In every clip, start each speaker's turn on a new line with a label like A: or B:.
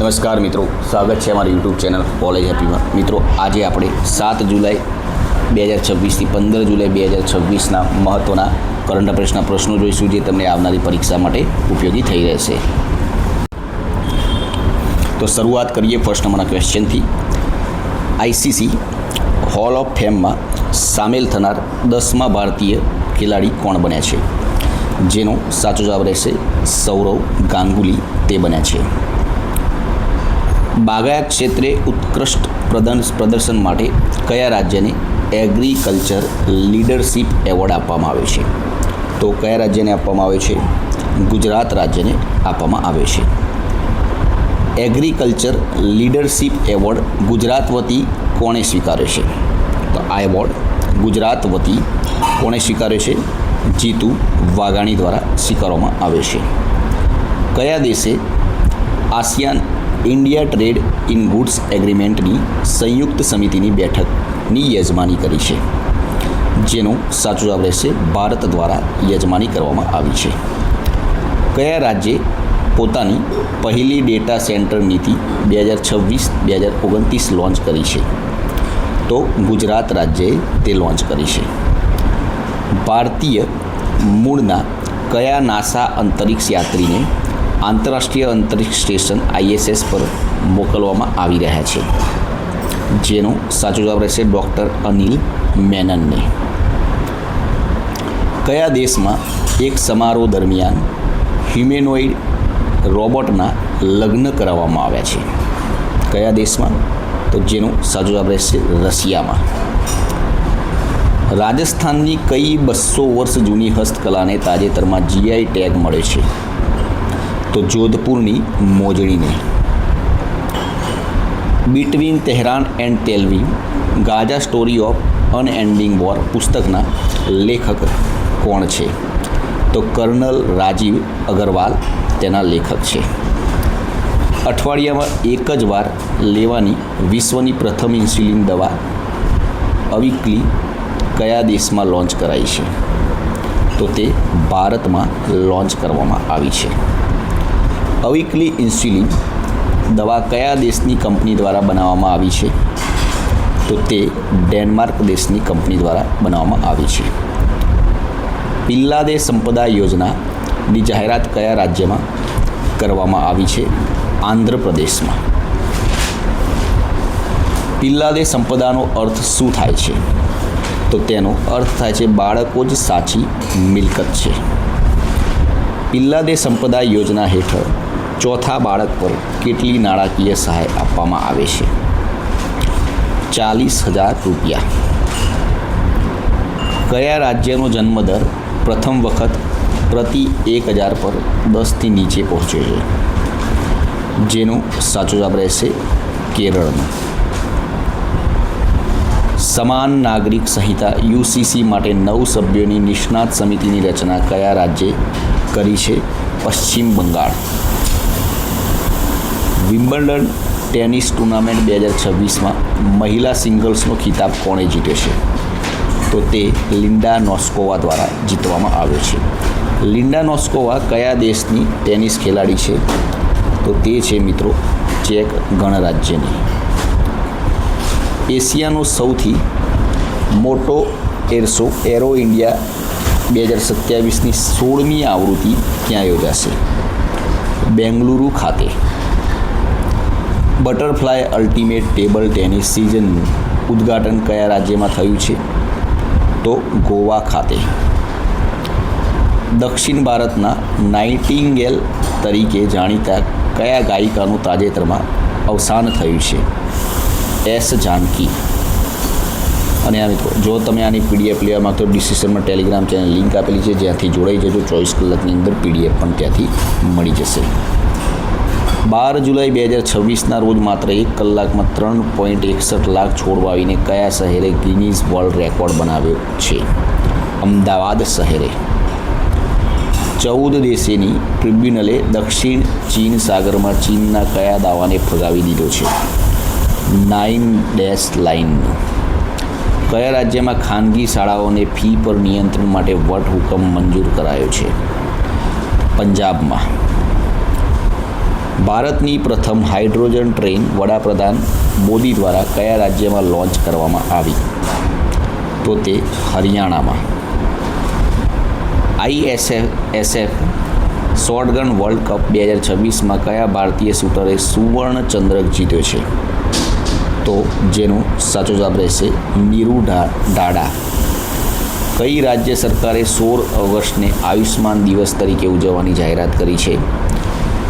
A: નમસ્કાર મિત્રો, સ્વાગત છે અમારી યુટ્યુબ ચેનલ કોલેજ હેપીમાં. મિત્રો, આજે આપણે 7 જુલાઈ 2026થી 15 જુલાઈ 2026ના મહત્ત્વના કરંટ અફેર્સના પ્રશ્નો જોઈશું, જે તમને આવનારી પરીક્ષા માટે ઉપયોગી થઈ રહેશે. તો શરૂઆત કરીએ ફર્સ્ટ નંબરના ક્વેશ્ચનથી. આઈસીસી હોલ ઓફ ફેમમાં સામેલ થનાર 10મા ભારતીય ખેલાડી કોણ બન્યા છે? જેનો સાચો જવાબ રહેશે સૌરવ ગાંગુલી તે બન્યા છે. બાગાયત ક્ષેત્રે ઉત્કૃષ્ટ પ્રદર્શન માટે કયા રાજ્યને એગ્રીકલ્ચર લીડરશિપ એવોર્ડ આપવામાં આવ્યો છે? તો કયા રાજ્યને આપવામાં આવ્યો છે? ગુજરાત રાજ્યને આપવામાં આવ્યો છે. એગ્રીકલ્ચર લીડરશિપ એવોર્ડ ગુજરાત વતી કોણે સ્વીકાર્યો છે? તો આ એવોર્ડ ગુજરાત વતી કોણે સ્વીકાર્યો છે? જીતુ વાઘાણી દ્વારા સ્વીકારવામાં આવ્યો છે. કયા દેશે ASEAN India trade in goods એગ્રીમેન્ટની સંયુક્ત સમિતિની બેઠકની યજમાની કરી છે? જેનો સાચો જવાબ રહેશે ભારત દ્વારા યજમાની કરવામાં આવી છે. કયા રાજ્યે પોતાની પહેલી ડેટા સેન્ટર નીતિ 2026-2029 લોન્ચ કરી છે? તો ગુજરાત રાજ્યએ તે લોન્ચ કરી છે. ભારતીય મૂળના કયા નાસા અંતરિક્ષ યાત્રીને આંતરરાષ્ટ્રીય અંતરિક્ષ સ્ટેશન ISS પર મોકલવામાં આવી રહ્યા છે? જેનો સાચો જવાબ રહેશે ડૉક્ટર અનિલ મેનનને. કયા દેશમાં એક સમારોહ દરમિયાન હ્યુમેનોઇડ રોબોટના લગ્ન કરાવવામાં આવ્યા છે? કયા દેશમાં? તો જેનો સાચો જવાબ રહેશે રશિયામાં. રાજસ્થાનની કઈ 200 વર્ષ જૂની હસ્તકલાને તાજેતરમાં GI ટેગ મળ્યો છે? તો જોધપુરની મોજડીને. Between Tehran and Tel Aviv Gaza story of unending war પુસ્તકના લેખક કોણ છે? તો કર્નલ રાજીવ અગરવાલ તેના લેખક છે. અઠવાડિયામાં એક જ વાર લેવાની વિશ્વની પ્રથમ ઇન્સ્યુલિન દવા અવિકલી કયા દેશમાં લોન્ચ કરાઈ છે? તો તે ભારતમાં લોન્ચ કરવામાં આવી છે. અવિકલી ઇન્સ્યુલિન દવા કયા દેશની કંપની દ્વારા બનાવવામાં આવી છે? તો તે ડેનમાર્ક દેશની કંપની દ્વારા બનાવવામાં આવી છે. પિલ્લાદે સંપદા યોજનાની જાહેરાત કયા રાજ્યમાં કરવામાં આવી છે? આંધ્રપ્રદેશમાં. પિલ્લાદે સંપદાનો અર્થ શું થાય છે? તો તેનો અર્થ થાય છે બાળકો જ સાચી મિલકત છે. પિલ્લાદે સંપદા યોજના હેઠળ ચોથા બાળક પર કેટલી નાણાકીય સહાય આપવામાં આવે છે? 40,000 રૂપિયા. કયા રાજ્યનો જન્મદર પ્રથમ વખત પ્રતિ 1000 પર 10થી નીચે પહોંચ્યો છે? જેનો સાચો જવાબ રહેશે કેરળનો. સમાન નાગરિક સંહિતા UCC માટે 9 સભ્યોની નિષ્ણાત સમિતિની રચના કયા રાજ્યે કરી છે? પશ્ચિમ બંગાળ. વિમ્બલ્ડન ટેનિસ ટુર્નામેન્ટ 2026માં મહિલા સિંગલ્સનો ખિતાબ કોણે જીત્યો છે? તો તે લિન્ડા નોસ્કોવા દ્વારા જીતવામાં આવ્યો છે. લિન્ડા નોસ્કોવા કયા દેશની ટેનિસ ખેલાડી છે? તો તે છે મિત્રો ચેક ગણરાજ્યની. એશિયાનો સૌથી મોટો એરો ઇન્ડિયા 2027ની 16મી આવૃત્તિ ક્યાં યોજાશે? બેંગલુરુ ખાતે. બટરફ્લાય અલ્ટિમેટ ટેબલ ટેનિસ સિઝનનું ઉદ્ઘાટન કયા રાજ્યમાં થયું છે? તો ગોવા ખાતે. દક્ષિણ ભારતના નાઇટિંગેલ તરીકે જાણીતા કયા ગાયિકાનું તાજેતરમાં અવસાન થયું છે? એસ જાનકી. અને આ મિત્રો, જો તમે આની PDF લેવા માંગતો ડિસ્ક્રિપ્શનમાં ટેલિગ્રામ ચેનલ લિંક આપેલી છે, જ્યાંથી જોડાઈ જજો. 24 કલાકની અંદર PDF પણ ત્યાંથી મળી જશે. 12 જુલાઈ 2026ના રોજ માત્ર 1 કલાકમાં 3.61 લાખ છોડ વાવીને કયા શહેરે ગિનીઝ વર્લ્ડ રેકોર્ડ બનાવ્યો છે? અમદાવાદ શહેરે. 14 દેશોની ટ્રિબ્યુનલે દક્ષિણ ચીન સાગરમાં ચીનના કયા દાવાને ફગાવી દીધો છે? 9 લાઇનનો. કયા રાજ્યમાં ખાનગી શાળાઓને ફી પર નિયંત્રણ માટે વટહુકમ મંજૂર કરાયો છે? પંજાબમાં. ભારતની પ્રથમ હાઇડ્રોજન ટ્રેન વડાપ્રધાન મોદી દ્વારા કયા રાજ્યમાં લોન્ચ કરવામાં આવી? તો તે હરિયાણામાં. ISSF શોટગન વર્લ્ડ કપ 2026માં કયા ભારતીય શૂટરે સુવર્ણ ચંદ્રક જીત્યો છે? તો જેનો સાચો જવાબ રહેશે નીરુ ડાડા. કઈ રાજ્ય સરકારે 16 ઓગસ્ટને આયુષ્માન દિવસ તરીકે ઉજવવાની જાહેરાત કરી છે?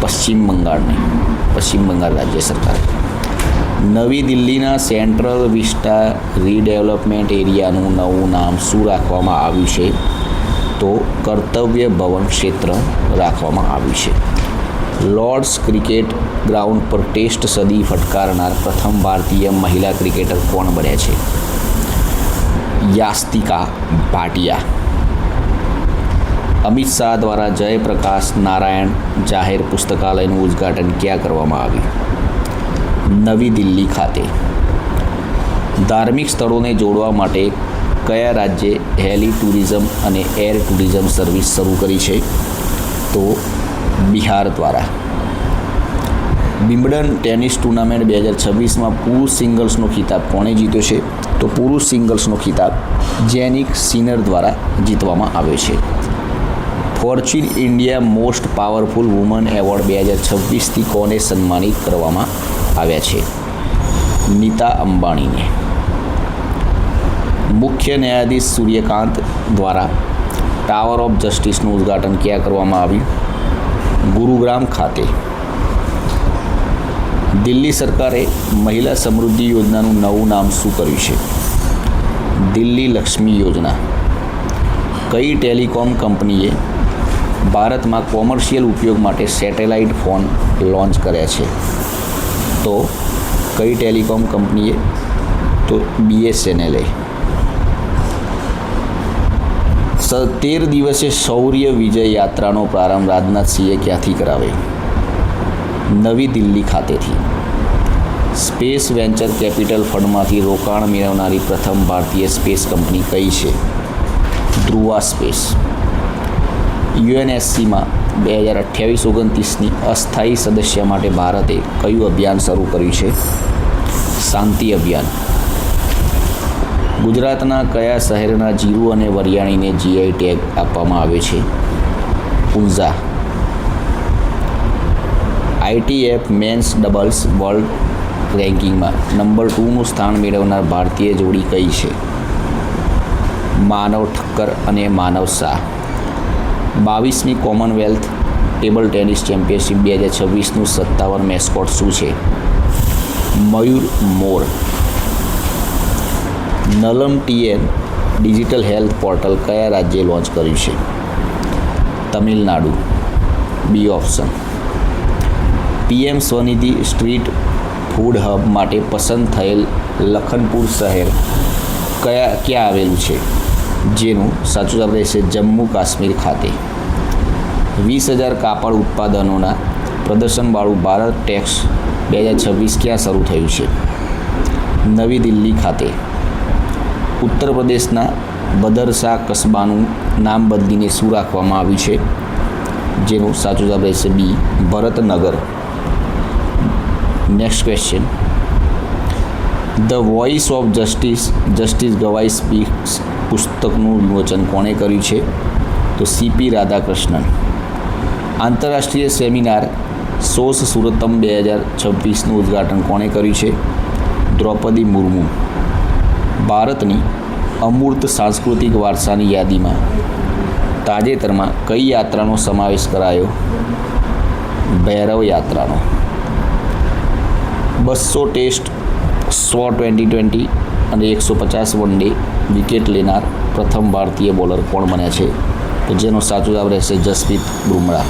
A: પશ્ચિમ બંગાળ રાજ્ય સરકારે. નવી દિલ્હીના સેન્ટ્રલ વિસ્ટા રીડેવલપમેન્ટ એરિયાનું નવું નામ શું રાખવામાં આવ્યું છે? તો કર્તવ્ય ભવન ક્ષેત્ર રાખવામાં આવ્યું છે. લોર્ડ્સ ક્રિકેટ ગ્રાઉન્ડ પર ટેસ્ટ સદી ફટકારનાર પ્રથમ ભારતીય મહિલા ક્રિકેટર કોણ બન્યા છે? યાસ્તિકા ભાટિયા. અમિત શાહ દ્વારા જયપ્રકાશ નારાયણ જાહેર પુસ્તકાલયનું ઉદ્ઘાટન ક્યાં કરવામાં આવ્યું? નવી દિલ્હી ખાતે. ધાર્મિક સ્થળોને જોડવા માટે કયા રાજ્યે હેલી ટુરિઝમ અને એર ટુરિઝમ સર્વિસ શરૂ કરી છે? તો બિહાર દ્વારા. વિમ્બલ્ડન ટેનિસ ટુર્નામેન્ટ 2026માં પુરુષ સિંગલ્સનો ખિતાબ કોણે જીત્યો છે? તો પુરુષ સિંગલ્સનો ખિતાબ જેનિક સિનર દ્વારા જીતવામાં આવ્યો છે. Fortune India most powerful woman award 2026થી કોને સન્માનિત કરવામાં આવ્યા છે? નીતા અંબાણીને. મુખ્ય ન્યાયાધીશ સૂર્યકાંત દ્વારા ટાવર ઓફ જસ્ટિસનું ઉદ્ઘાટન ક્યાં કરવામાં આવ્યું? ગુરુગ્રામ ખાતે. દિલ્હી સરકારે મહિલા સમૃદ્ધિ યોજનાનું નવું નામ શું કર્યું છે? દિલ્હી લક્ષ્મી યોજના. કઈ ટેલિકોમ કંપનીએ ભારતમાં કોમર્શિયલ ઉપયોગ માટે સેટેલાઇટ ફોન લોન્ચ કર્યા છે? તો કઈ ટેલિકોમ કંપનીએ? તો BSNL. 13 દિવસે શૌર્ય વિજય યાત્રાનો પ્રારંભ રાજનાથસિંહે ક્યાંથી કરાવ્યો? નવી દિલ્હી ખાતેથી. સ્પેસ વેન્ચર કેપિટલ ફંડમાંથી રોકાણ મેળવનારી પ્રથમ ભારતીય સ્પેસ કંપની કઈ છે? ધ્રુવા સ્પેસ. UNSCમાં 2028-29ની અસ્થાયી સદસ્ય માટે ભારતે કયું અભિયાન શરૂ કર્યું છે? શાંતિ અભિયાન. ગુજરાતના કયા શહેરના જીરું અને વરિયાળીને GI ટેગ આપવામાં આવ્યો છે? Unjha. ITF men's doubles world રેન્કિંગમાં નંબર 2નું સ્થાન મેળવનાર ભારતીય જોડી કઈ છે? માનવ ઠક્કર અને માનવ શાહ. 22મી કોમનવેલ્થ ટેબલ ટેનિસ ચેમ્પિયનશિપ 2026નું 57 મેસ્કોટ શું છે? મયુર મોર. Nalam TN digital health portal કયા રાજ્યે લોન્ચ કર્યું છે? Tamil Nadu. B option. PM Svanidhi street food hub માટે પસંદ થયેલ લખનપુર શહેર ક્યાં આવેલું છે? જેનું સાચું જવાબ રહેશે જમ્મુ કાશ્મીર ખાતે. 20,000 કાપડ ઉત્પાદનોના પ્રદર્શનવાળું ભારત ટેક્સ 2026 ક્યાં શરૂ થયું છે? નવી દિલ્હી ખાતે. ઉત્તર પ્રદેશના બદરસા કસ્બાનું નામ બદલીને શું રાખવામાં આવ્યું છે? જેનું સાચું જવાબ રહેશે B Bharatnagar. Next question. The voice of justice Gavai speaks પુસ્તકનું વિમોચન કોણે કર્યું છે? તો CP રાધાકૃષ્ણન. આંતરરાષ્ટ્રીય સેમિનાર સોસ સુરતમ 2026નું ઉદ્ઘાટન કોણે કર્યું છે? દ્રૌપદી મુર્મુ. ભારતની અમૂર્ત સાંસ્કૃતિક વારસાની યાદીમાં તાજેતરમાં કઈ યાત્રાનો સમાવેશ કરાયો? ભૈરવ યાત્રાનો. 200 ટેસ્ટ 100 T20 અને 150 વન ડે વિકેટ લેનાર પ્રથમ ભારતીય બોલર કોણ બન્યા છે? તો જેનો સાચો જવાબ રહેશે જસપ્રીત બુમરાહ.